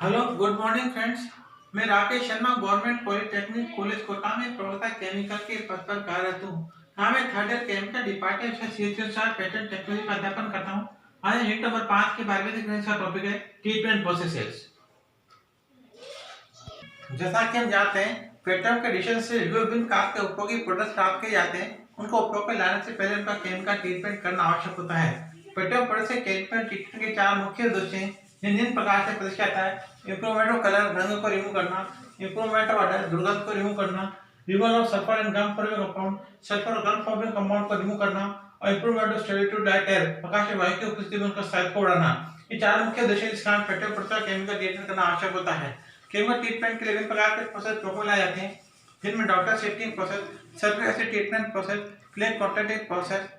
Hello good morning friends. मैं Rakesh Sharma government polytechnic college Kota में प्रवक्ता केमिकल के पद पर कार्यरत हूँ। यहाँ मैं थर्ड ईयर केमिकल डिपार्टमेंट से CH4 पैटर्न टेक्नोलॉजी का अध्यापन करता हूँ। आज यूनिट नंबर 5 के बारे में का टॉपिक है ट्रीटमेंट प्रोसेसेस। जैसा कि हम जानते हैं, पेट्रोल के डिशन से विभिन्न कार के उपयोगी प्रोडक्ट प्राप्त किए जाते हैं। उनको उपयोग में लाने से पहले उनका केमिकल ट्रीटमेंट करना आवश्यक होता है। पेट्रोल प्रोडक्ट से केमिकल ट्रीटमेंट के 4 मुख्य उद्देश्य हैं, जिन प्रकार से प्रदर्शित आता है। इंप्रूवमेंट ऑफ कलर, रंग को रिमूव करना। इंप्रूवमेंट ऑफ ऑर्डर, दुर्गंध को रिमूव करना। Removal of sulphur and gum forming compound, sulphur और गम फॉर्मिंग कंपाउंड को रिमूव करना। और improvement of stability to light air, प्रकाश और वायु की उपस्थिति में उनका स्थायित्व को बढ़ाना। ये 4 मुख्य उद्देश्य जिस कारण पेट्रोल प्रोडक्ट का केमिकल ट्रीटमेंट करना आवश्यक होता है। केमिकल ट्रीटमेंट के लिए विभिन्न प्रकार के प्रोसेस प्रयोग में लाए जाते हैं, जिनमें doctor safety process, sulphuric acid treatment process, flame contacting process,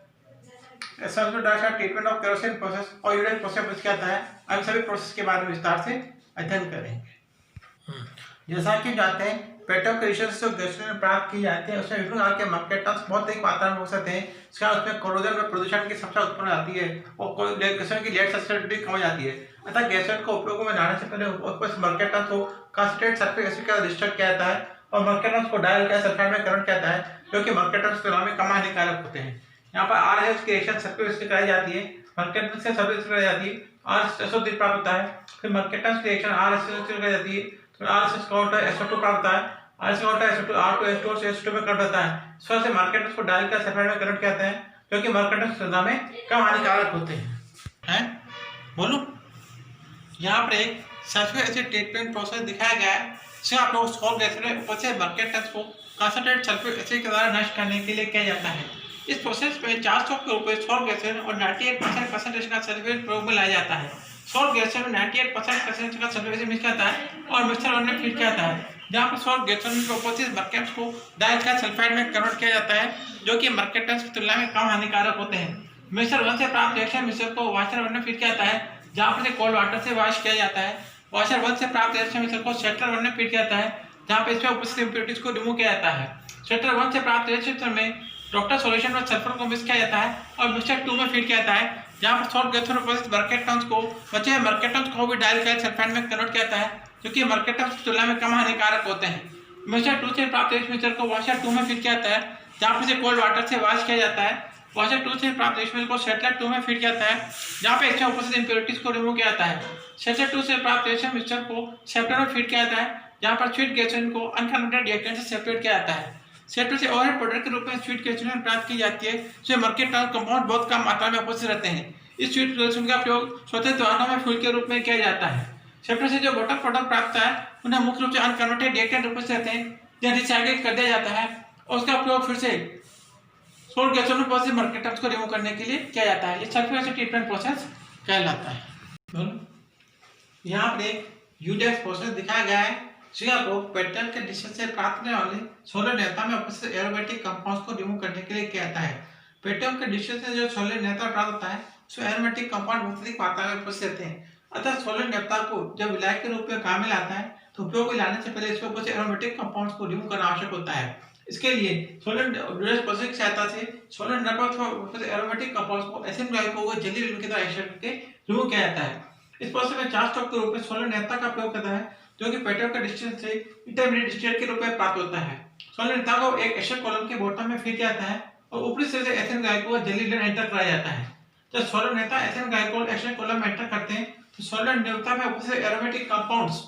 sulphur dioxide treatment of kerosene process और यूरिन प्रोसेस क्या आता है। हम सभी प्रोसेस के बारे में विस्तार से अध्ययन करेंगे। जैसा कि जानते हैं, पेट्रोल के रिसर्च से गैसोलीन प्राप्त की जाती है, उसमें विभिन्न प्रकार के मर्केटन्स बहुत अधिक मात्रा में हो सकते हैं। इसका उसमें कोरोजन में प्रदूषण की समस्या उत्पन्न आती है और गैसोलीन की लेड सस्टेबिलिटी कम हो जाती है। अतः गैसोलीन को उपयोग में लाने से पहले उस मर्केटन्स को कांसंट्रेट सल्फ्यूरिक एसिड का रजिस्टर किया जाता है और मर्केटन्स को डायल किया सल्फाइड में कन्वर्ट किया जाता है, जो कि मर्केटन्स की तुलना में कम हानिकारक होते हैं। यहाँ पर RHS की रिएक्शन सल्फ्यूरिक एसिड कराई जाती है, मर्केटन्स से सल्फ्यूरिक एसिड कराई जाती है, R प्राप्त होता है। फिर मर्केटन्स की रिएक्शन RHS कराई जाती है, तो RHS का होता है SO2 प्राप्त होता है, RHS का होता है SO2 R2H2 से SO2 में कन्वर्ट होता है। इस वजह से मर्केटन्स को डायल कर सल्फाइड में कन्वर्ट किया जाता है, जो कि मर्केटन्स की तुलना में कम हानिकारक होते हैं। बोलो, यहाँ पर एक सल्फ्यूरिक एसिड ट्रीटमेंट प्रोसेस दिखाया गया है। इसमें आप लोग सॉल्व गैसोलीन ऊपर से मर्केटन्स को कंसंट्रेट सल्फ्यूरिक एसिड के द्वारा नष्ट करने के लिए किया जाता है। इस प्रोसेस में 400 के ऊपर सॉल्व गैसोलीन और 98% कंसंट्रेशन का सल्फ्यूरिक प्रयोग में लाया जाता है। सॉल्व गैसोलीन में 98% कंसंट्रेशन का सल्फ्यूरिक एसिड मिक्स किया जाता है और मिक्सर वन में फीड किया जाता है, जहाँ पर सॉल्व गैसोलीन के ऊपर से मर्केटन्स को डाइसल्फाइड सल्फाइड में कन्वर्ट किया जाता है, जो कि मर्केटन्स की तुलना में कम हानिकारक होते हैं। मिक्सर वन से प्राप्त रिएक्शन मिक्सर को वाशर वन में फीड किया जाता है, जहाँ पर कोल्ड वाटर से वॉश किया जाता है। वॉशर वन से प्राप्त रिएक्शन मिक्सर को शेटर वन में फीड किया जाता है, जहाँ पे इसमें उपस्थित इंप्योरिटीज को रिमूव किया जाता है। शेटर वन से प्राप्त रिएक्शन में डॉक्टर सॉल्यूशन में सल्फर को मिक्स किया जाता है और मिक्सचर 2 में फीड किया जाता है, जहाँ पर सॉल्ट गैसोलीन उपस्थित मर्केटन्स को बचे हुए मर्केटन्स को भी डायल कर सल्फाइड में कन्वर्ट किया जाता है, जो कि मर्केटन्स की तुलना में कम हानिकारक होते हैं। मिक्सचर 2 से प्राप्त मिक्सचर को वॉशर 2 में फीड किया जाता है, जहाँ पर इसे कोल्ड वाटर से वॉश किया जाता है। वॉशर 2 से प्राप्त मिक्सचर को शेटर 2 में फीड किया जाता है, जहाँ पे इसमें उपस्थित इंप्योरिटीज को रिमूव किया जाता है। शेटर 2 से प्राप्त मिक्सचर को शेटर में फीड किया जाता है, जहाँ पर स्वीट गैसोलीन को अनकन्वर्टेड रिएक्टेंट से सेपरेट किया जाता है। शेटर से ओवरहेड प्रोडक्ट के रूप में स्वीट गैसोलीन प्राप्त की जाती है, जिसमें मर्केटन्स कंपाउंड बहुत कम मात्रा में उपस्थित रहते हैं। इस स्वीट गैसोलीन का प्रयोग स्वतंत्र वाहनों में फ्यूल के रूप में किया जाता है। शेटर से जो बॉटम प्रोडक्ट प्राप्त है, उन्हें मुख्य रूप से अनकन्वर्टेड रिएक्टेंट उपस्थित रहते हैं, जिन्हें रिसाइकिल कर दिया जाता है और उसका प्रयोग फिर से सोल्ट गैसोलीन उपस्थित मर्केटन्स को रिमूव करने के लिए किया जाता है। ये सल्फ्यूरिक एसिड ट्रीटमेंट प्रोसेस कहलाता है। यहाँ पर एक यूडेक्स प्रोसेस दिखाया गया है। को पेट्रोल के डिशन से प्राप्त होने वाले सोलर नेता में उपस्थित एरोमेटिक कंपाउंड्स को रिमूव करने के लिए किया जाता है। पेट्रोल के डिशन से जो सोलर नेता प्राप्त होता है, उसमें एरोमेटिक कंपाउंड बहुत अधिक मात्रा में उपस्थित रहते हैं। अतः सोलर नेता को जब विलायक के रूप में काम में लाता है, तो उपयोग में लाने से पहले इसमें उपस्थित एरोमेटिक कंपाउंड्स को रिमूव करना आवश्यक होता है। इसके लिए सोलर प्रोसेस की सहायता से सोलर नेता एरोमेटिक कंपाउंड्स को एसिड ग्लाइकोल जेली के द्वारा एक्सट्रैक्ट करके रिमूव किया जाता है। इस प्रोसेस में 4 स्टेप के रूप में सोलर नेता का प्रयोग करता है, जो कि पेट्रोल के डिस्टिलेट से इंटरमीडिएट डिस्टिलेट के रूप में प्राप्त होता है। सोलर नेता को एक एसिड कॉलम के बॉटम में फीड किया जाता है और ऊपरी से ethylene glycol jelly layer enter कराया जाता है। जब सोलर नेता एथिलीन ग्लाइकोल एसिड कॉलम में एंटर करते हैं, तो सोलर नेता में उपस्थित एरोमेटिक कंपाउंड्स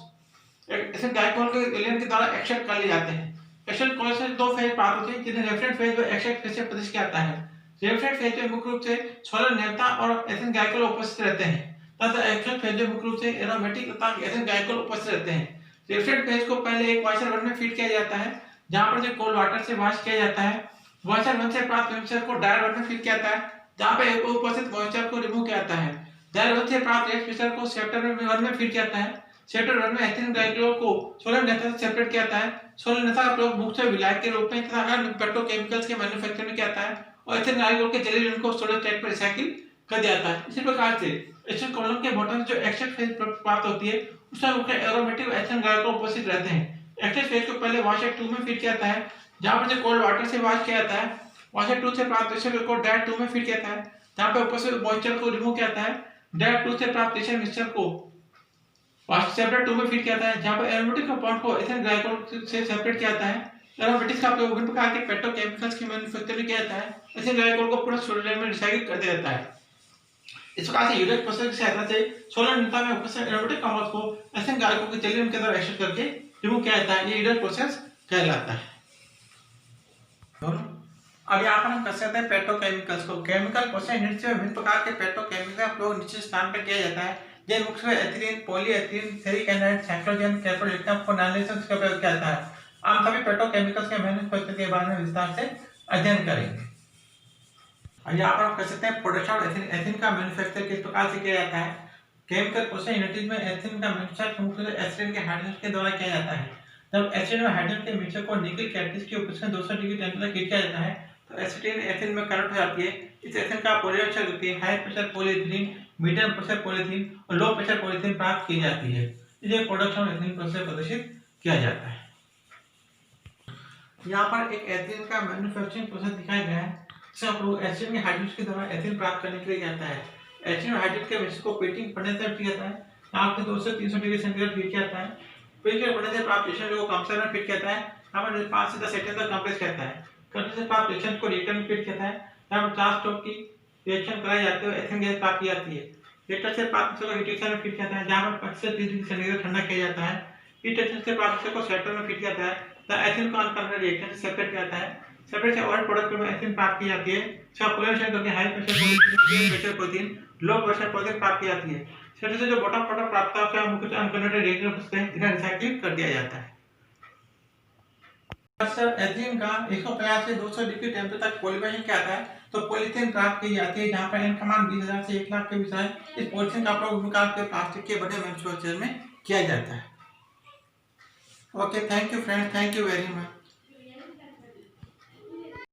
एसिड ग्लाइकोल के लेयर के द्वारा एक्सट्रैक्ट कर लिए जाते हैं। एक्सट्रैक्ट कॉल से 2 फेज प्राप्त होते हैं, जिन्हें रेफरेंट फेज व एक्सट्रैक्ट फेज से प्रदर्शित किया जाता है। रेफरेंट फेज में मुख्य रूप से सोलर नेता और एथिलीन ग्लाइकोल उपस्थित रहते हैं, तथा एक्सट्रैक्ट फेज में मुख्य रूप से एरोमेटिक तथा एथिलीन ग्लाइकोल उपस्थित रहते हैं। रेफरेंट फेज को पहले एक वॉशर वन में फीड किया जाता है, जहां पर से कोल्ड वाटर से वॉश किया जाता है। वॉशर वन से प्राप्त मिक्सचर को डायल वन में फीड किया जाता है, जहां पर एक उपस्थित मॉइस्चर को रिमूव किया जाता है। डायल वन से प्राप्त मिक्सचर को शेटर वन में फीड किया जाता है। शेटर वन में एथिलीन ग्लाइकोल को सोलर नेता से सेपरेट किया जाता है। सोलर नेता का प्रयोग मुख्य विलायक के रूप में तथा अन्य पेट्रोकेमिकल्स के मैन्युफैक्चरिंग में किया जाता है और एथिलीन ग्लाइकोल के जेली को स्टोरेज टैंक पर रिसाइकिल कर दिया जाता है। इसी प्रकार से एसिड कॉलम के बॉटम से जो एक्सट्रैक्ट फेज प्राप्त होती है, उसमें मुख्य एरोमेटिक एथिलीन ग्लाइकोल उपस्थित रहते हैं। एक्सट्रैक्ट फेज को पहले वॉशर 2 में फीड किया जाता है, जहां पर से कोल्ड वाटर से वॉश किया जाता है। वॉशर 2 से प्राप्त एसिड को डायरेक्ट 2 में फीड किया जाता है, जहां पर उपस्थित मॉइस्चर को रिमूव किया जाता है। डायरेक्ट 2 से प्राप्त एसिड मिक्सचर को सेपरेट 2 में फीड किया जाता है, जहाँ पर एरोमेटिक कंपाउंड को एथिलीन ग्लाइकोल से सेपरेट किया जाता है। एरोमेटिक्स का प्रयोग विभिन्न प्रकार के पेट्रोकेमिकल्स की मैन्युफैक्चरिंग में किया जाता है। एथिलीन ग्लाइकोल को पूरा सोडियम में रिसाइकिल कर दिया जाता है। इस प्रकार से यूरिक प्रोसेस की सहायता से सोलर निर्माण में उपस्थित एरोमेटिक कंपाउंड को एथिलीन ग्लाइकोल के जेलीन के अंदर एक्सट्रैक्ट करके रिमूव किया जाता है। ये यूरिक प्रोसेस कहलाता है। अब यहाँ पर हम कर सकते हैं पेट्रोकेमिकल्स को। केमिकल प्रोसेस यूनिट से विभिन्न प्रकार के पेट्रोकेमिकल का प्रयोग निश्चित स्थान पर किया जाता है। ये मुख्य एथिलीन, पॉलीएथिलीन, फेरिक एनाइड, साइक्लोजेन, कैप्रोलिटम को एनालिसिस का प्रयोग किया जाता है। हम सभी पेट्रोकेमिकल्स के मैन्युफैक्चरिंग के बारे में विस्तार से अध्ययन करेंगे। अब यहाँ पर हम कर सकते हैं प्रोडक्शन ऑफ एथिलीन। एथिलीन का मैन्युफैक्चर किस प्रकार से किया जाता है। केमिकल प्रोसेस यूनिट में एथिलीन का मैन्युफैक्चर मुख्य रूप से एसिड के हाइड्रोजन के द्वारा किया जाता है। जब एसिड और हाइड्रोजन के मिक्सचर को निकल कैटलिस्ट की उपस्थिति में 200 डिग्री टेंपरेचर पर हीट किया जाता है तो एसिटिलीन एथिलीन में कन्वर्ट हो जाती है। इस एथिलीन का पॉलीमराइजेशन करके high pressure polyethylene, medium pressure polyethylene और लो प्रेशर पॉलीएथिलीन प्राप्त की जाती है। इसे प्रोडक्शन ऑफ एथिलीन प्रोसेस प्रदर्शित किया जाता है। यहाँ पर एक एथिलीन का मैन्युफैक्चरिंग प्रोसेस दिखाया गया है। इसका प्रयोग एसिड के हाइड्रोजन के द्वारा एथिलीन प्राप्त करने के लिए जाता है। एसिड और हाइड्रोजन के मिश्रण को पीटिंग पढ़ने से किया जाता है। यहाँ पे 200 से 300 डिग्री सेंटीग्रेड हीट किया जाता है। पीटिंग पढ़ने से प्राप्त मिश्रण को कंप्रेसर में फीड किया जाता है। यहाँ पर 5 से 10 सेकंड तक कंप्रेस करता है। करने से प्राप्त रिएक्शन को रिएक्टर में फीड किया जाता है। यहाँ पर 4 स्टेप की रिएक्शन कराई जाती है। एथिलीन गैस प्राप्त की जाती है। रिएक्टर से प्राप्त मिश्रण को हीट एक्सचेंजर में फीड किया जाता है, जहाँ पर 25 से 30 डिग्री सेंटीग्रेड ठंडा किया जाता है। हीट एक्सचेंजर से प्राप्त मिश्रण को सेपरेटर में फीड किया जाता है। एथिलीन को अनकन्वर्टेड रिएक्शन से सेपरेट किया जाता है। सेपरेट से और प्रोडक्ट में एथिलीन प्राप्त की जाती है। इसका पॉलीमराइजेशन करके high pressure protein, low pressure protein प्राप्त की जाती है। सेपरेट से जो बॉटम प्रोडक्ट प्राप्त होता है मुख्य अनकन्वर्टेड रिएक्टर में इन्हें रिसाइकिल कर दिया जाता है। एथिलीन का 150 से 200 डिग्री टेंपरेचर तक पॉलीमराइजेशन किया जाता है तो पॉलीथीन प्राप्त की जाती है, जहां पर एन का मान 20,000 से 1 लाख के बीच है। इस पॉलीथीन का प्रयोग विभिन्न के प्लास्टिक के बड़े मैन्युफैक्चर में किया जाता है। Okay, thank you friends, thank you very much.